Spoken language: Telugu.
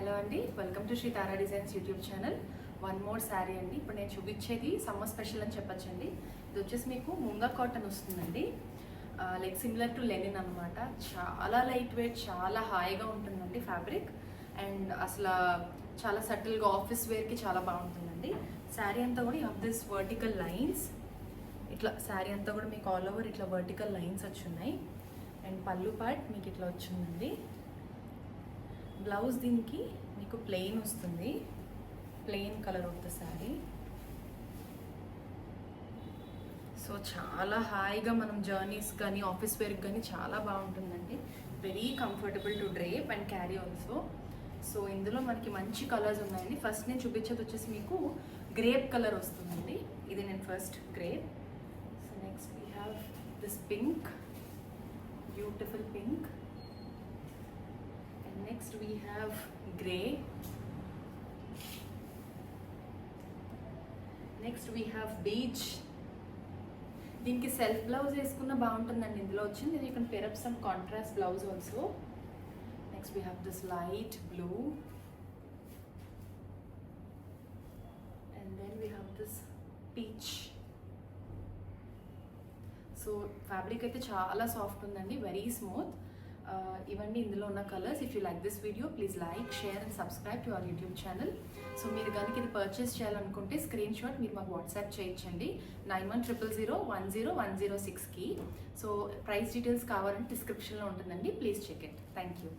హలో అండి, welcome to Shri Tara designs YouTube channel. One more sari అండి. ఇప్పుడు నేను చూపించేది సమ్మర్ స్పెషల్ అని చెప్పచ్చండి. ఇది వచ్చేసి మీకు ముంగా కాటన్ వస్తుందండి. లైక్ సిమిలర్ టు లెనిన్ అనమాట. చాలా లైట్ వెయిట్, చాలా హాయిగా ఉంటుందండి ఫ్యాబ్రిక్. అండ్ అసలు చాలా సటిల్గా ఆఫీస్ వేర్కి చాలా బాగుంటుందండి. శారీ అంతా కూడా you have this vertical lines. ఇట్లా శారీ అంతా కూడా మీకు ఆల్ ఓవర్ ఇట్లా వర్టికల్ లైన్స్ వచ్చి ఉన్నాయి. అండ్ పళ్ళు పార్ట్ మీకు ఇట్లా వచ్చిందండి. బ్లౌజ్ దీనికి మీకు ప్లెయిన్ వస్తుంది, plain colour of the sari. So చాలా హాయిగా మనం జర్నీస్ కానీ ఆఫీస్ వేర్కి కానీ చాలా బాగుంటుందండి. Very comfortable to drape and carry also. So ఇందులో మనకి మంచి కలర్స్ ఉన్నాయండి. ఫస్ట్ నేను చూపించేది వచ్చేసి మీకు గ్రేప్ కలర్ వస్తుందండి. ఇది నేను first grape. So next we have this pink, beautiful pink. Next we have grey. Next we have beige. దీనికి సెల్ఫ్ బ్లౌజ్ వేసుకున్న బాగుంటుందండి. ఇందులో వచ్చింది you can pair up some contrast blouse also. Next we have this light blue and then we have this peach. So fabric అయితే చాలా సాఫ్ట్ ఉందండి, వెరీ స్మూత్. ఇవన్నీ ఇందులో ఉన్న colours. If you like this video please like, share and subscribe to our YouTube channel. So మీరు కనుక ఇది పర్చేస్ చేయాలనుకుంటే స్క్రీన్ షాట్ మీరు మాకు వాట్సాప్ చేయించండి 9100010106కి. సో ప్రైస్ డీటెయిల్స్ కావాలంటే డిస్క్రిప్షన్లో ఉంటుందండి, please check it. Thank you.